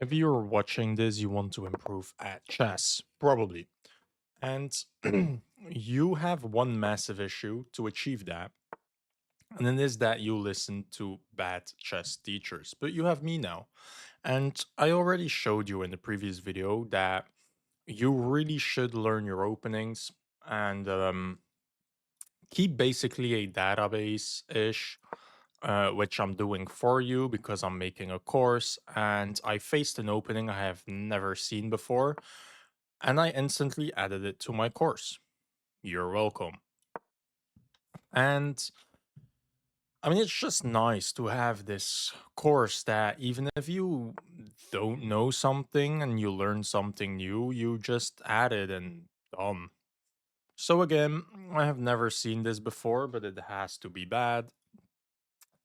If you're watching this, you want to improve at chess, probably. And you have one massive issue to achieve that. And it is that you listen to bad chess teachers. But you have me now. And I already showed you in the previous video that you really should learn your openings and keep basically a database ish, which I'm doing for you because I'm making a course and I faced an opening I have never seen before and I instantly added it to my course. You're welcome. And I mean, it's just nice to have this course that even if you don't know something and you learn something new, you just add it and done. So again, I have never seen this before, but it has to be bad.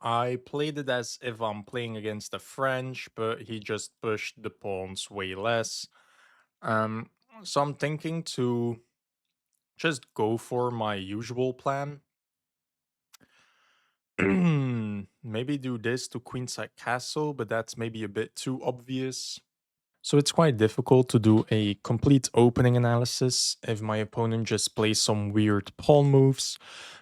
I played it as if I'm playing against a French, but he just pushed the pawns way less. Um, so I'm thinking to just go for my usual plan. Maybe do this to queenside castle, but that's maybe a bit too obvious. So it's quite difficult to do a complete opening analysis if my opponent just plays some weird pawn moves.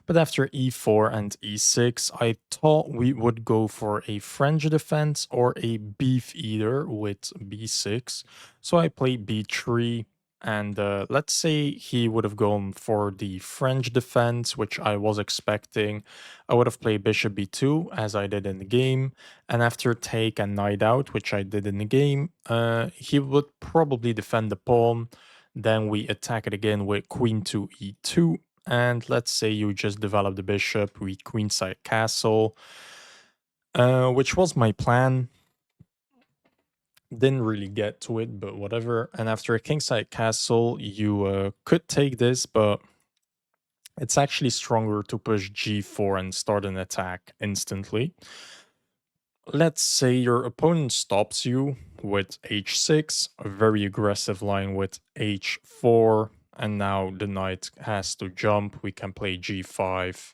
But after e4 and e6, I thought we would go for a French defense or a beef eater with b6. So I play b3, and let's say he would have gone for the French defense, which I was expecting. I would have played bishop b2 as I did in the game. And after take and knight out, which I did in the game, he would probably defend the pawn. Then we attack it again with queen to e2. And let's say you just develop the bishop, we queenside castle, which was my plan. Didn't really get to it, but whatever. And after a kingside castle, you could take this, but it's actually stronger to push g4 and start an attack instantly. Let's say your opponent stops you with h6, a very aggressive line with h4, and now the knight has to jump. We can play g5,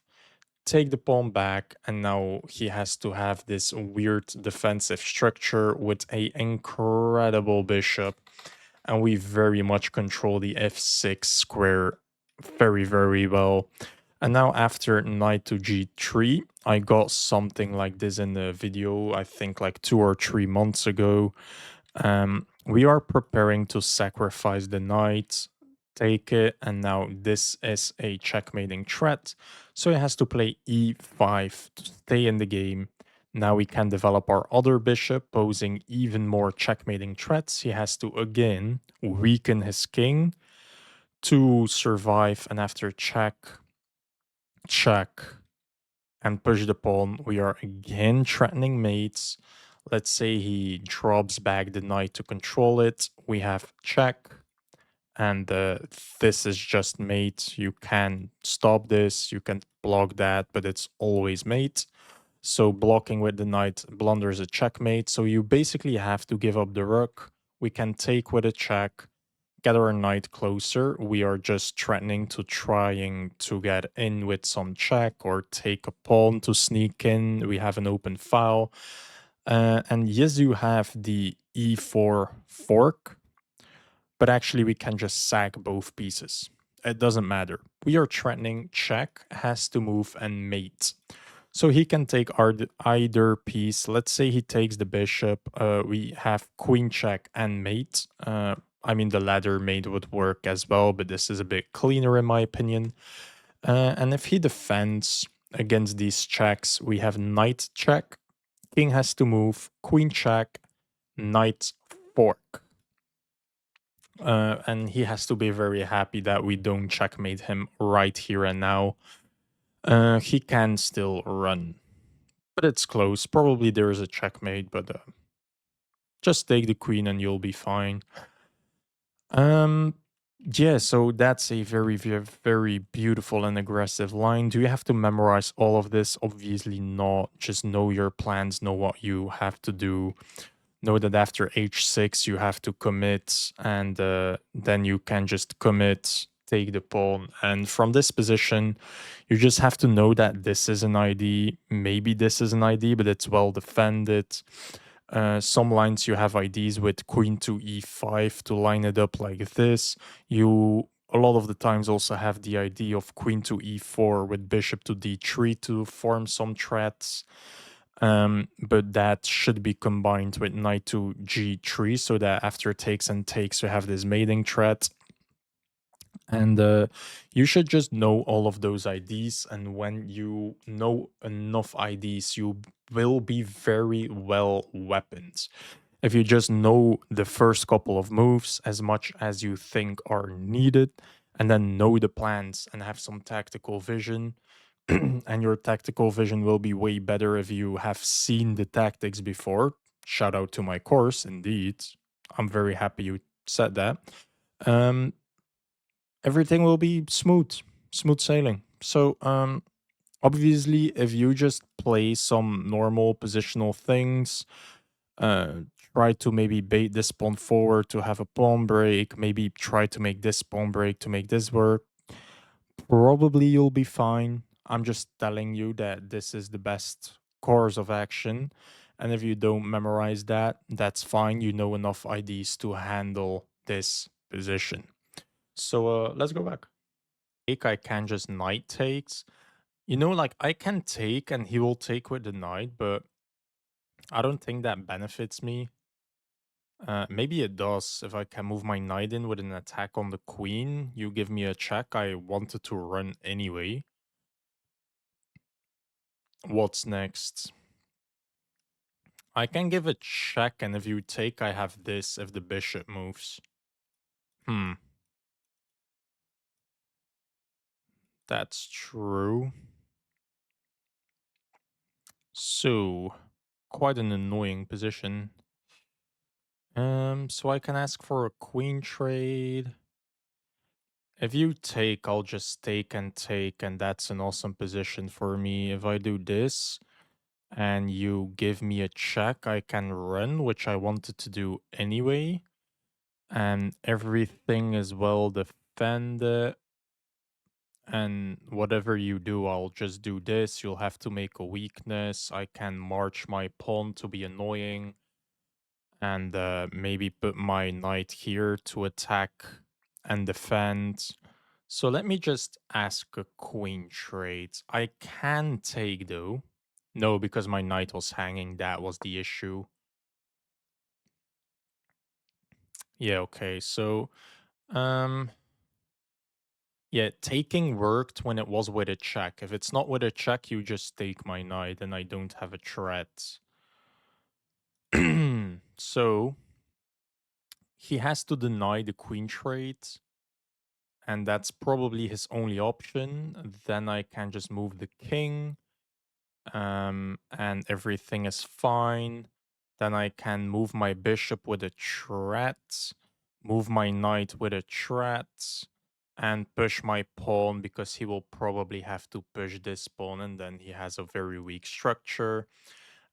take the pawn back, and now he has to have this weird defensive structure with a incredible bishop, and we very much control the f6 square very, very well. And now after knight to g3, I got something like this in the video, I think like 2 or 3 months ago. We are preparing to sacrifice the knight, take it, and now this is a checkmating threat. So he has to play e5 to stay in the game. Now we can develop our other bishop, posing even more checkmating threats. He has to again weaken his king to survive, and after check, check, and push the pawn, we are again threatening mates. Let's say he drops back the knight to control it. We have check, and this is just mate. You can stop this, you can block that, but it's always mate. So blocking with the knight blunders a checkmate. So you basically have to give up the rook. We can take with a check, get our knight closer. We are just threatening to trying to get in with some check or take a pawn to sneak in. We have an open file. And yes, you have the e4 fork, but actually we can just sack both pieces. It doesn't matter. We are threatening check, has to move and mate. So he can take either piece. Let's say he takes the bishop. We have queen check and mate. I mean, the ladder mate would work as well, but this is a bit cleaner in my opinion. And if he defends against these checks, we have knight check. King has to move. Queen check. Knight fork. And he has to be very happy that we don't checkmate him right here and now. He can still run, but it's close. Probably there is a checkmate, but just take the queen and you'll be fine. Um, yeah, so that's a very, very, very beautiful and aggressive line. Do you have to memorize all of this? Obviously not. Just know your plans, know what you have to do. Know that after h6 you have to commit, and then you can just commit, take the pawn, and from this position you just have to know that this is an ID, maybe this is an ID, but it's well defended. Some lines you have IDs with queen to e5 to line it up like this. You a lot of the times also have the idea of queen to e4 with bishop to d3 to form some threats. But that should be combined with knight to g3 so that after takes and takes you have this mating threat. And you should just know all of those IDs. And when you know enough IDs, you will be very well weaponed. If you just know the first couple of moves as much as you think are needed, and then know the plans and have some tactical vision, and your tactical vision will be way better if you have seen the tactics before. Shout out to my course, indeed. I'm very happy you said that. Um, Everything will be smooth sailing. So, obviously, if you just play some normal positional things, uh, try to maybe bait this pawn forward to have a pawn break, maybe try to make this pawn break to make this work, probably you'll be fine. I'm just telling you that this is the best course of action. And if you don't memorize that, that's fine. You know enough IDs to handle this position. So let's go back. Take, I can just knight takes. You know, like I can take and he will take with the knight, but I don't think that benefits me. Maybe it does. If I can move my knight in with an attack on the queen, you give me a check. I wanted to run anyway. What's next? I can give a check, and if you take, I have this if the bishop moves. Hmm, that's true. So, quite an annoying position. So I can ask for a queen trade. If you take, I'll just take, and that's an awesome position for me. If I do this and you give me a check, I can run, which I wanted to do anyway. And everything is well defended. And whatever you do, I'll just do this. You'll have to make a weakness. I can march my pawn to be annoying and maybe put my knight here to attack and defend. So let me just ask a queen trade. I can take though. No, because my knight was hanging. That was the issue. Yeah, okay. So, um, yeah, taking worked when it was with a check. If it's not with a check, you just take my knight and I don't have a threat. So, he has to deny the queen trade, and that's probably his only option. Then I can just move the king, and everything is fine. Then I can move my bishop with a threat, move my knight with a threat, and push my pawn because he will probably have to push this pawn, and then he has a very weak structure.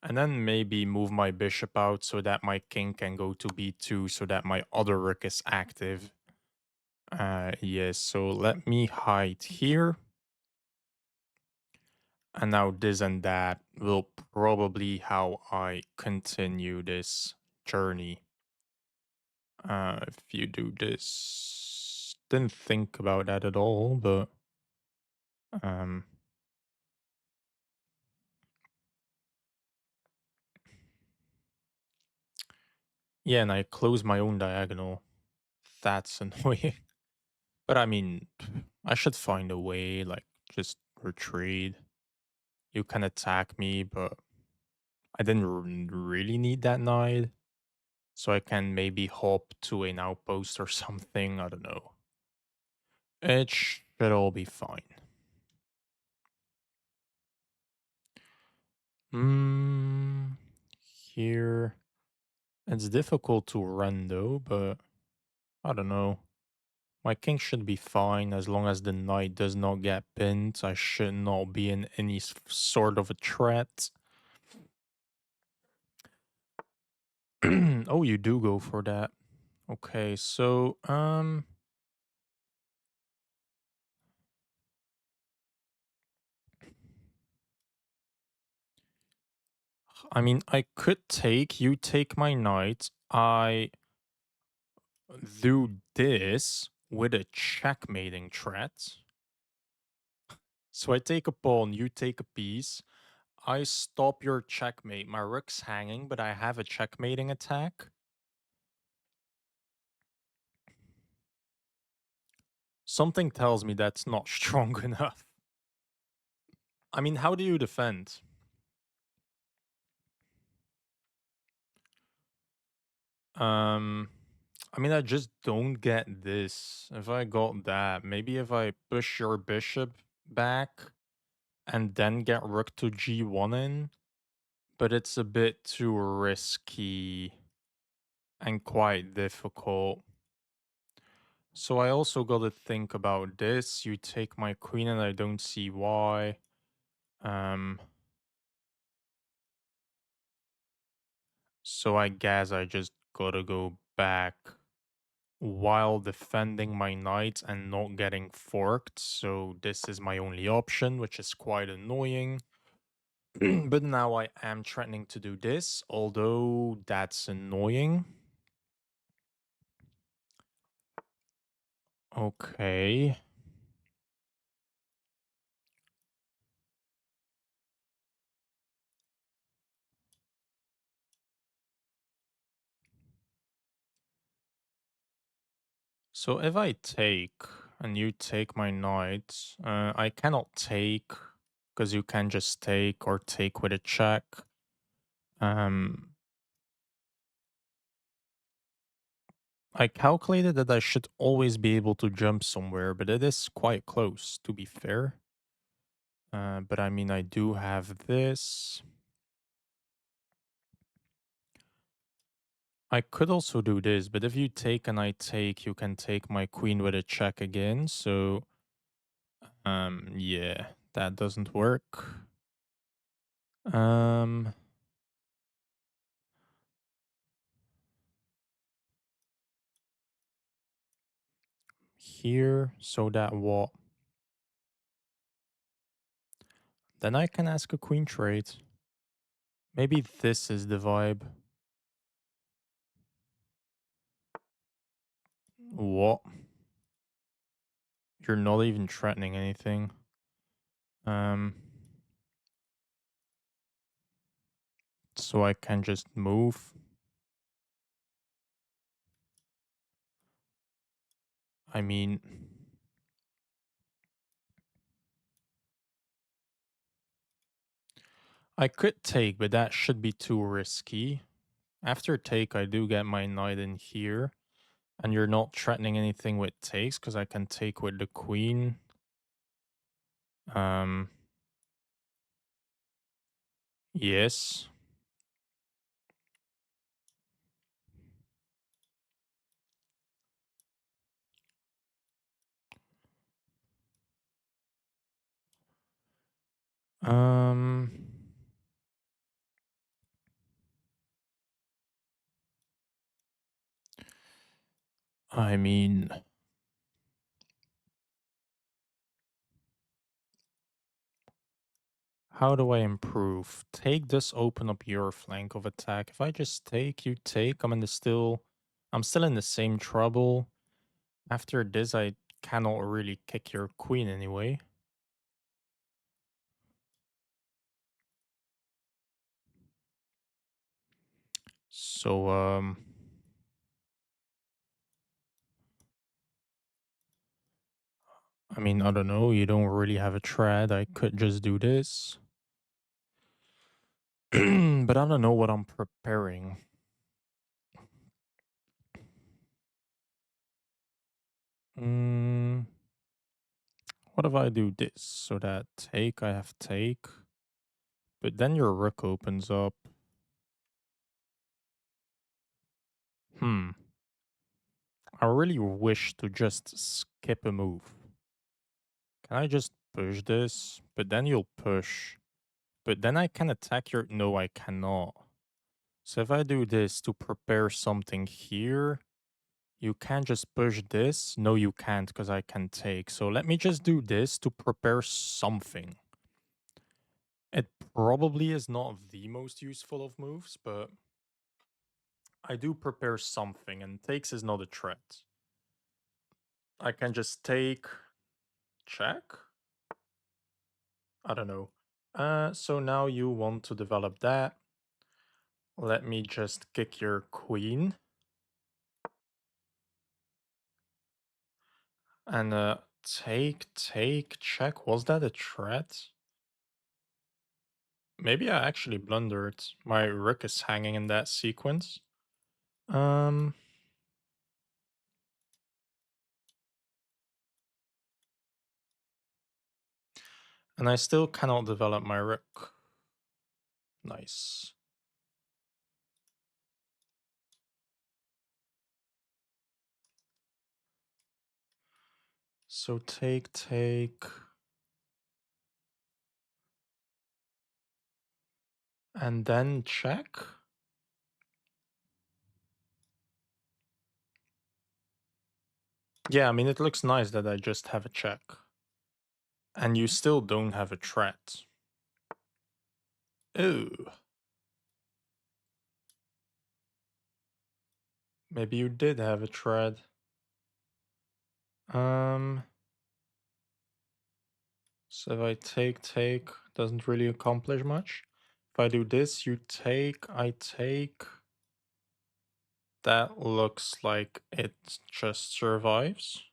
And then maybe move my bishop out so that my king can go to b2 so that my other rook is active. Yes, so let me hide here. And now this and that will probably how I continue this journey. If you do this, didn't think about that at all, but um, yeah, and I close my own diagonal. That's annoying. But I mean, I should find a way, like just retreat. You can attack me, but I didn't really need that knight. So I can maybe hop to an outpost or something. I don't know. It should all be fine. Hmm. Here. It's difficult to run though, but I don't know. My king should be fine as long as the knight does not get pinned. I should not be in any sort of a threat. Oh, you do go for that. Okay, so I mean, I could take, you take my knight. I do this with a checkmating threat. So I take a pawn, you take a piece. I stop your checkmate. My rook's hanging, but I have a checkmating attack. Something tells me that's not strong enough. I mean, how do you defend? Um, I mean, I just don't get this. If I got that, maybe if I push your bishop back and then get rook to g1 in, but it's a bit too risky and quite difficult. So I also got to think about this. You take my queen and I don't see why. Um, so I guess I just gotta go back while defending my knight and not getting forked. So this is my only option, which is quite annoying. But now I am threatening to do this, although that's annoying. Okay. So if I take and you take my knight, I cannot take because you can just take or take with a check. Um, I calculated that I should always be able to jump somewhere, but it is quite close, to be fair. But I mean, I do have this. I could also do this, but if you take and I take, you can take my queen with a check again. So, yeah, that doesn't work. Um, here, so that what? Then I can ask a queen trade. Maybe this is the vibe. What? You're not even threatening anything. Um, so I can just move. I mean, I could take, but that should be too risky. After take, I do get my knight in here. And you're not threatening anything with takes, because I can take with the queen. Um, yes. Um, I mean, how do I improve? Take this, open up your flank of attack. If I just take, you take, I'm still in the same trouble. After this, I cannot really kick your queen anyway. So, I mean, I don't know. You don't really have a trad. I could just do this. But I don't know what I'm preparing. Mm, what if I do this? So that take, I have take. But then your rook opens up. Hmm. I really wish to just skip a move. Can I just push this? But then you'll push. But then I can attack your... No, I cannot. So if I do this to prepare something here, you can't just push this. No, you can't because I can take. So let me just do this to prepare something. It probably is not the most useful of moves, but I do prepare something, and takes is not a threat. I can just take check? I don't know. So now you want to develop that. Let me just kick your queen. And take, check. Was that a threat? Maybe I actually blundered. My rook is hanging in that sequence. Um, and I still cannot develop my rook. Nice. So take, and then check. Yeah, I mean, it looks nice that I just have a check. And you still don't have a threat. Ooh. Maybe you did have a thread. So if I take, doesn't really accomplish much. If I do this, you take, I take. That looks like it just survives.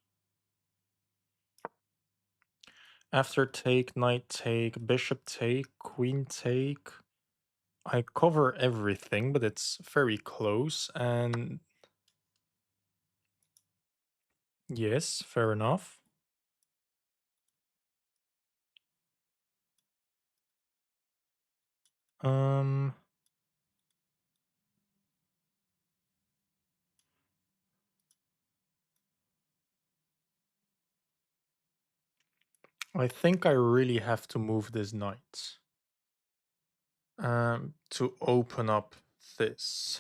After take, knight take, bishop take, queen take. I cover everything, but it's very close, and yes, fair enough. Um, I think I really have to move this knight. To open up this.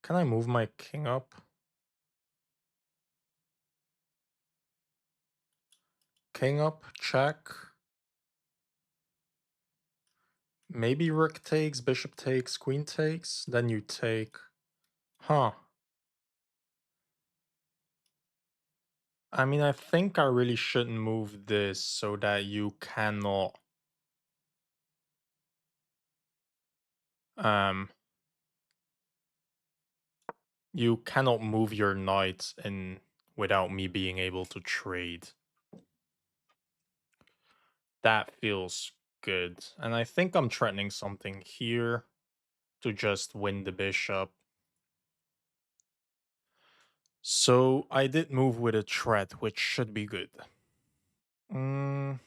Can I move my king up? King up, check. Maybe rook takes, bishop takes, queen takes, then you take. Huh. I mean, I think I really shouldn't move this so that you cannot um you cannot move your knight in without me being able to trade. That feels good. And I think I'm threatening something here to just win the bishop. So I did move with a threat, which should be good. Mm,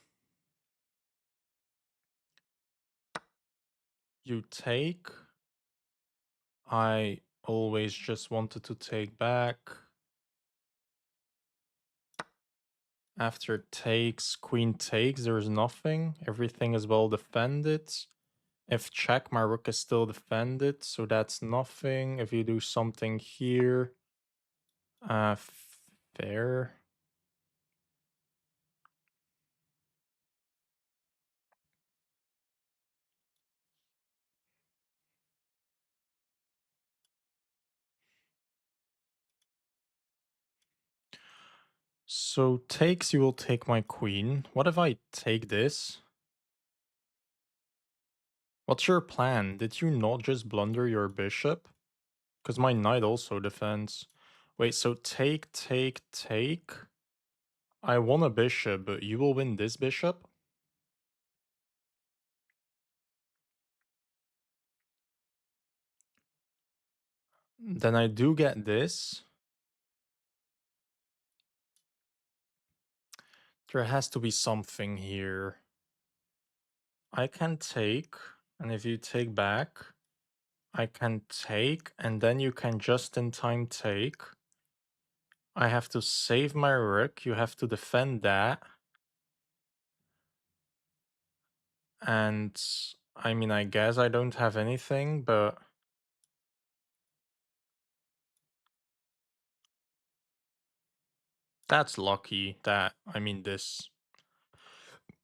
you take. I always just wanted to take back. After takes, queen takes, there's nothing. Everything is well defended. If check, my rook is still defended, so that's nothing. If you do something here, fair. So takes, you will take my queen. What if I take this? What's your plan? Did you not just blunder your bishop? Because my knight also defends. Wait, so take. I won a bishop, but you will win this bishop? Then I do get this. There has to be something here. I can take, and if you take back, I can take, and then you can just in time take. I have to save my rook, you have to defend that. And I mean, I guess I don't have anything, but That's lucky that, this.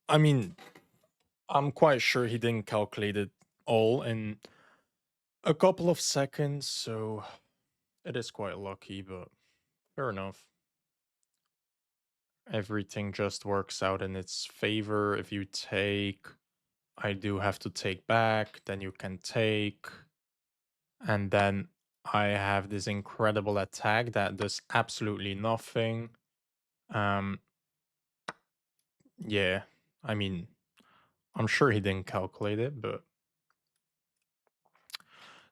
I mean, I'm quite sure he didn't calculate it all in a couple of seconds, so it is quite lucky, but fair enough. Everything just works out in its favor. If you take, I do have to take back, then you can take, and then I have this incredible attack that does absolutely nothing. Um, yeah, I mean, I'm sure he didn't calculate it, but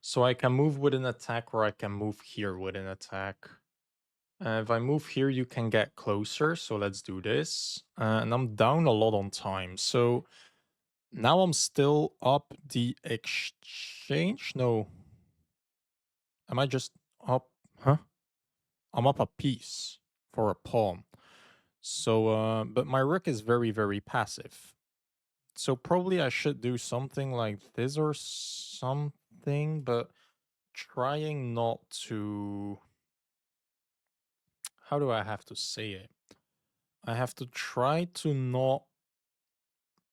so I can move with an attack, or I can move here with an attack. If I move here, you can get closer. So let's do this. And I'm down a lot on time. So now I'm still up the exchange. No, am I just up? Huh? I'm up a piece for a pawn. So, but my rook is very, very passive. So probably I should do something like this or something, but trying not to. How do I have to say it? I have to try to not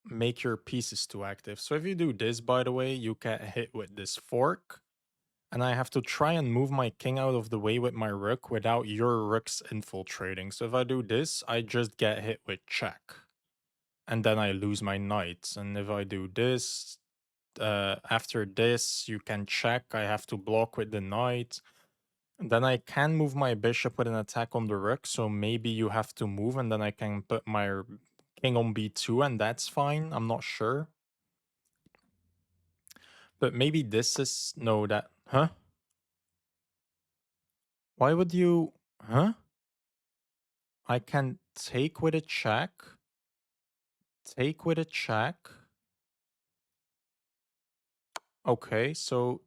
make your pieces too active. So if you do this, by the way, you get hit with this fork, and I have to try and move my king out of the way with my rook without your rooks infiltrating. So if I do this, I just get hit with check, and then I lose my knight. And if I do this, after this, you can check. I have to block with the knight. And then I can move my bishop with an attack on the rook, so maybe you have to move, and then I can put my king on b2, and that's fine. I'm not sure. But maybe this is no that huh? Why would you huh? I can take with a check. Take with a check. Okay, so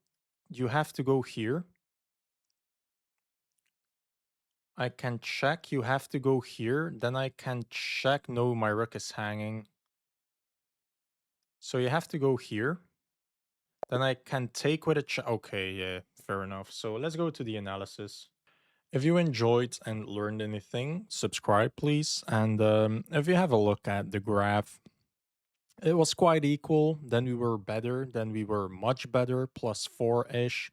you have to go here. I can check, you have to go here. Then I can check. No, my rook is hanging. So you have to go here. Then I can take with a check. Okay, yeah, fair enough. So let's go to the analysis. If you enjoyed and learned anything, subscribe, please. And if you have a look at the graph, it was quite equal. Then we were better. Then we were much better, +4-ish.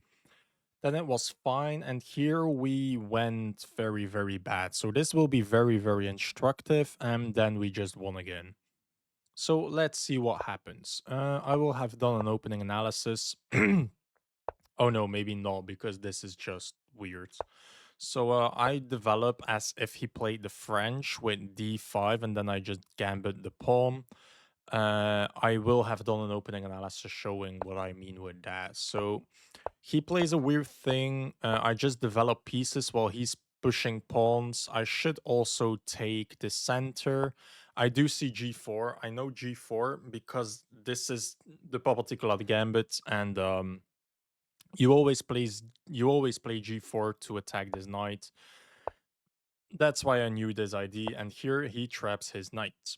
Then it was fine. And here we went very, very bad. So this will be very, very instructive. And then we just won again. So let's see what happens. I will have done an opening analysis. Oh no, maybe not, because this is just weird. So I develop as if he played the French with d5, and then I just gambit the pawn. I will have done an opening analysis showing what I mean with that. So he plays a weird thing. I just develop pieces while he's pushing pawns. I should also take the center. I do see g4. I know g4 because this is the particular gambit, and you always play g4 to attack this knight. That's why I knew this ID, and here he traps his knight.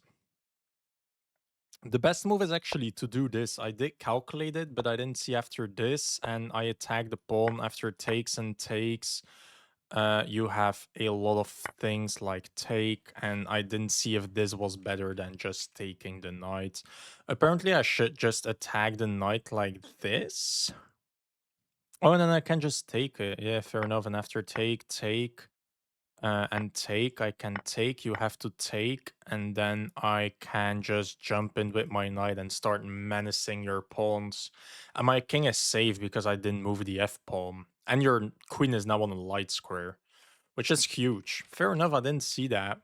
The best move is actually to do this. I did calculate it, but I didn't see after this, and I attack the pawn after takes and takes. You have a lot of things like take, and I didn't see if this was better than just taking the knight. Apparently, I should just attack the knight like this. Oh, and then I can just take it. Yeah, fair enough. And after take, take, and take, I can take. You have to take, and then I can just jump in with my knight and start menacing your pawns. And my king is safe because I didn't move the f pawn. And your queen is now on a light square, which is huge. Fair enough, I didn't see that.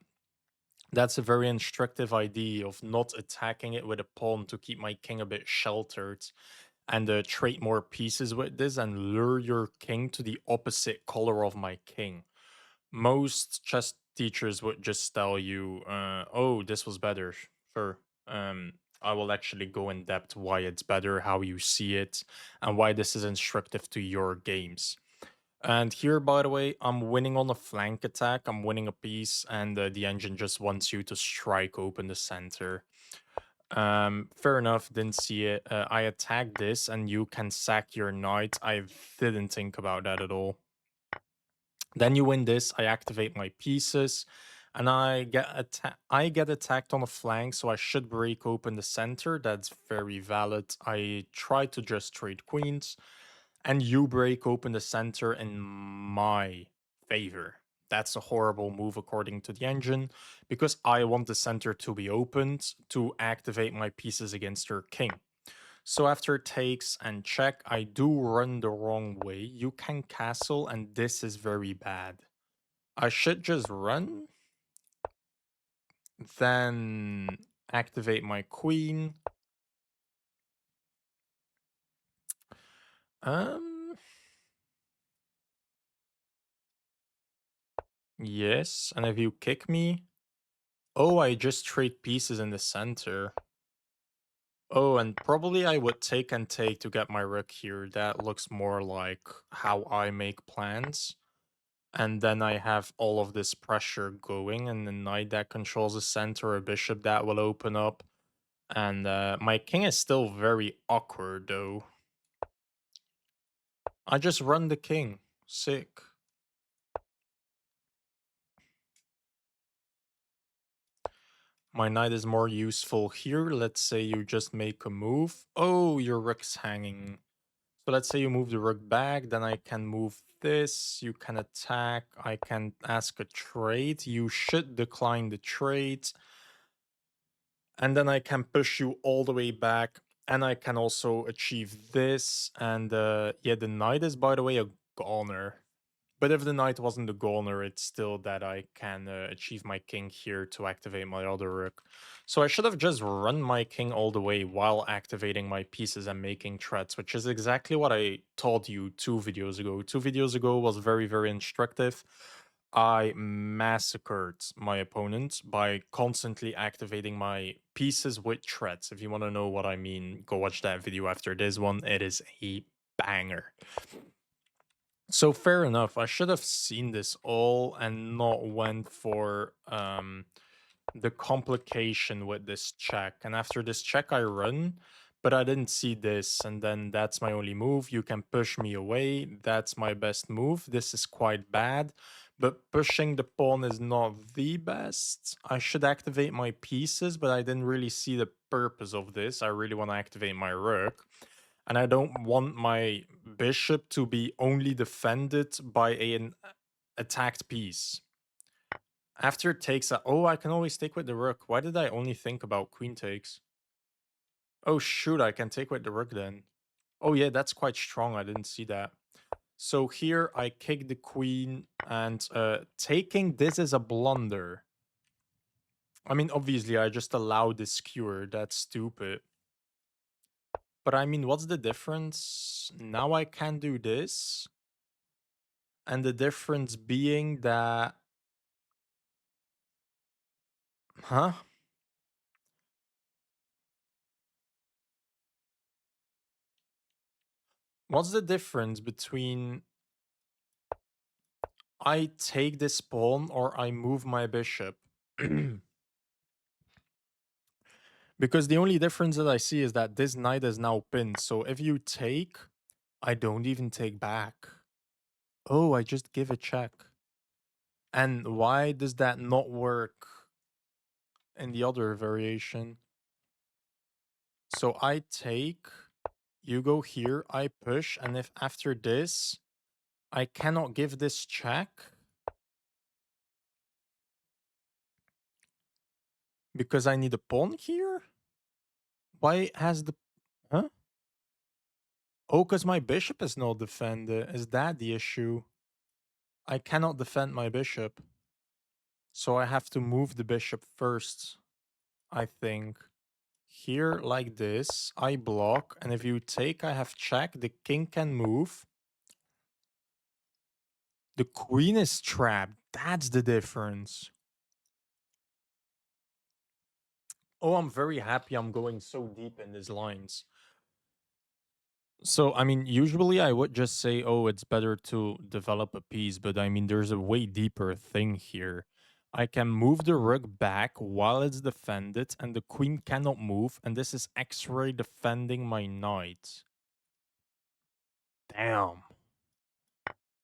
That's a very instructive idea of not attacking it with a pawn to keep my king a bit sheltered, and trade more pieces with this and lure your king to the opposite color of my king. Most chess teachers would just tell you, oh, this was better. Sure. I will actually go in depth why it's better, how you see it, and why this is instructive to your games. And here, by the way, I'm winning on a flank attack. I'm winning a piece, and the engine just wants you to strike open the center. Fair enough, didn't see it. I attacked this, and you can sack your knight. I didn't think about that at all. Then you win this, I activate my pieces. And I get attacked on the flank, so I should break open the center. That's very valid. I try to just trade queens, and you break open the center in my favor. That's a horrible move according to the engine, because I want the center to be opened to activate my pieces against your king. So after takes and check, I do run the wrong way. You can castle, and this is very bad. I should just run, then activate my queen. Um, yes, and if you kick me, oh, I just trade pieces in the center. Oh, and probably I would take and take to get my rook here. That looks more like how I make plans. And then I have all of this pressure going, and the knight that controls the center, a bishop that will open up. And my king is still very awkward, though. I just run the king. Sick. My knight is more useful here. Let's say you just make a move. Oh, your rook's hanging. So let's say you move the rook back, then I can move this. You can attack. I can ask a trade. You should decline the trade. And then I can push you all the way back. And I can also achieve this. And yeah, the knight is, by the way, a goner. But if the knight wasn't the goner, it's still that I can achieve my king here to activate my other rook. So I should have just run my king all the way while activating my pieces and making threats, which is exactly what I told you 2 videos ago. 2 videos ago was very, very instructive. I massacred my opponent by constantly activating my pieces with threats. If you want to know what I mean, go watch that video after this one. It is a banger. So fair enough. I should have seen this all and not went for the complication with this check. And after this check, I run, but I didn't see this. And then that's my only move. You can push me away. That's my best move. This is quite bad, but pushing the pawn is not the best. I should activate my pieces, but I didn't really see the purpose of this. I really want to activate my rook. And I don't want my bishop to be only defended by an attacked piece. After it takes a, oh, I can always take with the rook. Why did I only think about queen takes? Oh shoot, I can take with the rook then. Oh yeah, that's quite strong. I didn't see that. So here I kick the queen, and taking this is a blunder. I mean, obviously I just allowed this skewer. That's stupid. But I mean, what's the difference? Now I can do this. And the difference being that, huh? What's the difference between I take this pawn or I move my bishop? Because the only difference that I see is that this knight is now pinned. So if you take, I don't even take back. Oh, I just give a check. And why does that not work in the other variation? So I take, you go here, I push, and if after this, I cannot give this check because I need a pawn here? Why has the... Huh? Oh, because my bishop is not defended. Is that the issue? I cannot defend my bishop. So I have to move the bishop first, I think. Here, like this, I block, and if you take, I have check. The king can move. The queen is trapped. That's the difference. Oh, I'm very happy I'm going so deep in these lines. So, I mean, usually I would just say, oh, it's better to develop a piece, but I mean, there's a way deeper thing here. I can move the rook back while it's defended, and the queen cannot move, and this is X-ray defending my knight. Damn.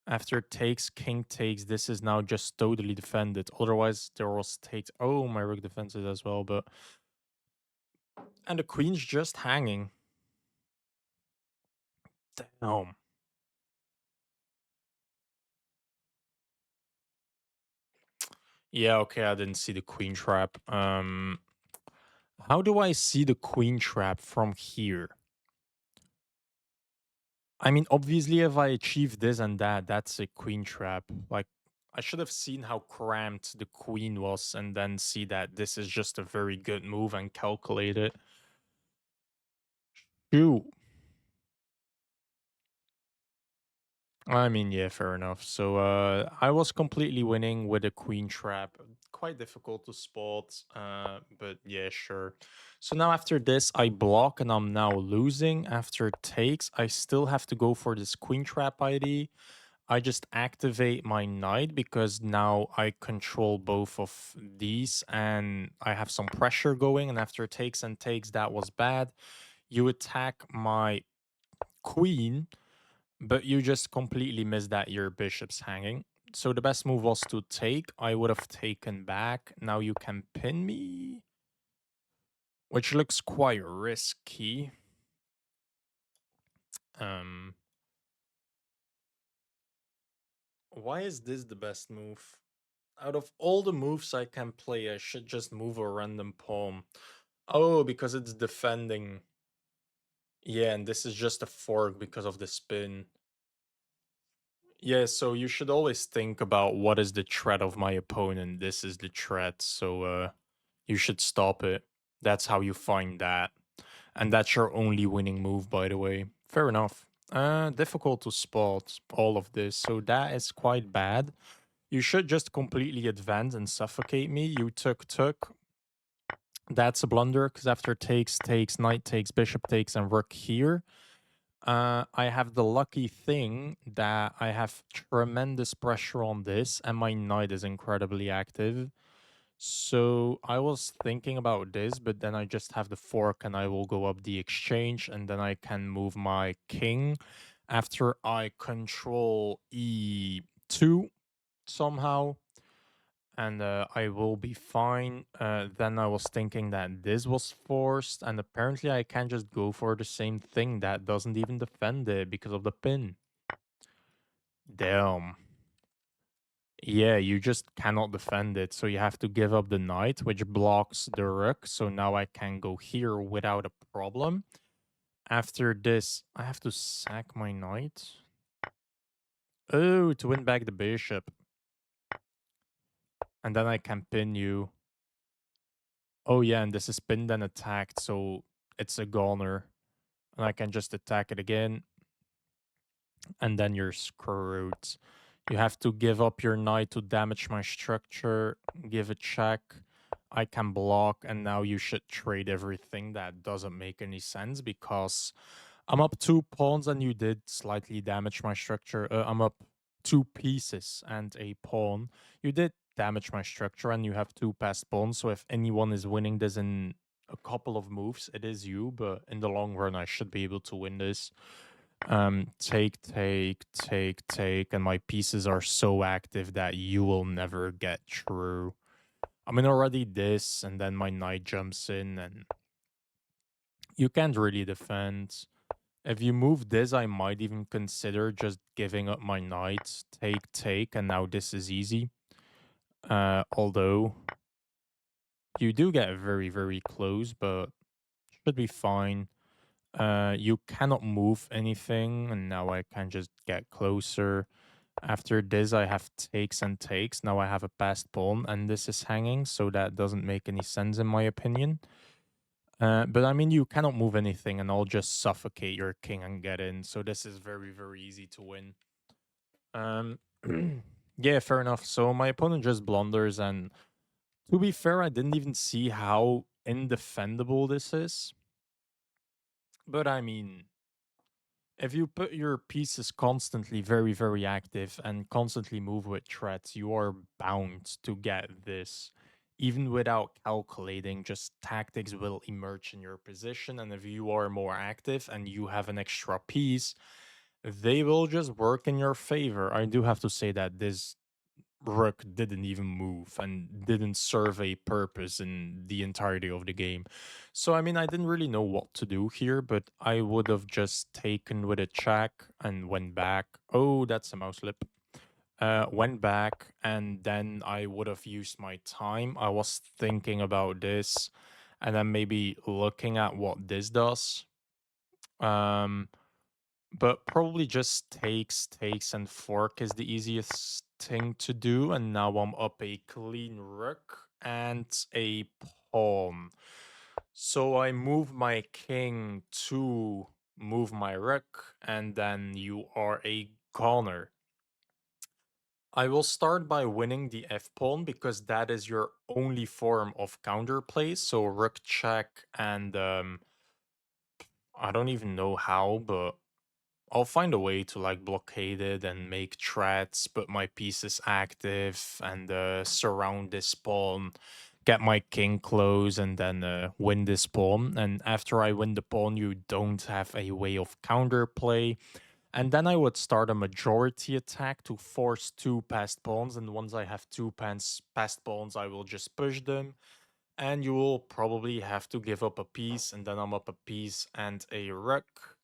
After takes, king takes. This is now just totally defended. Otherwise, there was takes. Oh, my rook defends it as well, but and the queen's just hanging. Damn. Yeah, okay, I didn't see the queen trap. How do I see the queen trap from here? I mean, obviously, if I achieve this and that, that's a queen trap. Like, I should have seen how cramped the queen was and then see that this is just a very good move and calculate it. Shoot. I mean, yeah, fair enough. So I was completely winning with a queen trap. Quite difficult to spot, but yeah, sure. So now after this, I block and I'm now losing. After takes, I still have to go for this queen trap ID. I just activate my knight because now I control both of these and I have some pressure going. And after takes and takes, that was bad. You attack my queen, but you just completely missed that your bishop's hanging. So the best move was to take. I would have taken back. Now you can pin me, which looks quite risky. Um, why is this the best move? Out of all the moves I can play, I should just move a random pawn. Oh, because it's defending. Yeah, and this is just a fork because of the spin. Yeah, so you should always think about what is the threat of my opponent. This is the threat, so you should stop it. That's how you find that. And that's your only winning move, by the way. Fair enough. Difficult to spot all of this, so that is quite bad. You should just completely advance and suffocate me. You took. That's a blunder, because after takes, knight takes, bishop takes, and rook here. I have the lucky thing that I have tremendous pressure on this, and my knight is incredibly active. So I was thinking about this, but then I just have the fork and I will go up the exchange, and then I can move my king after I control e2 somehow, and I will be fine. Then I was thinking that this was forced, and apparently I can just go for the same thing that doesn't even defend it because of the pin. Damn. Yeah, you just cannot defend it, so you have to give up the knight, which blocks the rook. So now I can go here without a problem. After this, I have to sack my knight. Oh, to win back the bishop. And then I can pin you. Oh yeah, and this is pinned and attacked, so it's a goner. And I can just attack it again, and then you're screwed. You have to give up your knight to damage my structure, give a check. I can block, and now you should trade everything. That doesn't make any sense because I'm up 2 pawns and you did slightly damage my structure. I'm up 2 pieces and a pawn. You did damage my structure and you have 2 passed pawns. So if anyone is winning this in a couple of moves, it is you. But in the long run, I should be able to win this. Take, and my pieces are so active that you will never get through. I mean, already this, and then my knight jumps in, and you can't really defend. If you move this, I might even consider just giving up my knight, take, and now this is easy. Although you do get very, very close, but should be fine. You cannot move anything, and now I can just get closer. After this, I have takes and takes. Now I have a passed pawn, and this is hanging, so that doesn't make any sense in my opinion. But I mean, you cannot move anything, and I'll just suffocate your king and get in. So this is very, very easy to win. Um, yeah, fair enough. So my opponent just blunders, and to be fair, I didn't even see how indefendable this is. But I mean, if you put your pieces constantly very, very active and constantly move with threats, you are bound to get this. Even without calculating, just tactics will emerge in your position. And if you are more active and you have an extra piece, they will just work in your favor. I do have to say that this rook didn't even move and didn't serve a purpose in the entirety of the game. So, I mean, I didn't really know what to do here, but I would have just taken with a check and went back. Oh, that's a mouse slip. Went back, and then I would have used my time. I was thinking about this and then maybe looking at what this does. Um, but probably just takes, and fork is the easiest thing to do. And now I'm up a clean rook and a pawn. So I move my king to move my rook, and then you are a goner. I will start by winning the f pawn because that is your only form of counterplay. So rook check, and I don't even know how, but I'll find a way to like blockade it and make threats, put my pieces active, and surround this pawn, get my king close, and then win this pawn. And after I win the pawn, you don't have a way of counterplay. And then I would start a majority attack to force two passed pawns. And once I have two passed pawns, I will just push them. And you will probably have to give up a piece. And then I'm up a piece and a rook,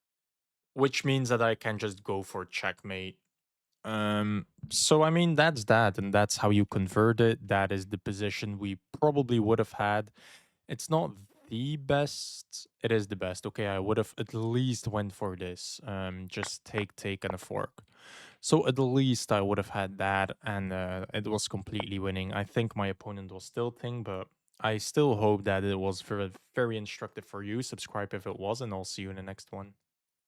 which means that I can just go for checkmate. So I mean that's that, and that's how you convert it. That is the position we probably would have had. It's not the best. It is the best. Okay, I would have at least went for this. Just take and a fork. So at least I would have had that, and it was completely winning. I think my opponent was tilting, but I still hope that it was very, very instructive for you. Subscribe if it was, and I'll see you in the next one.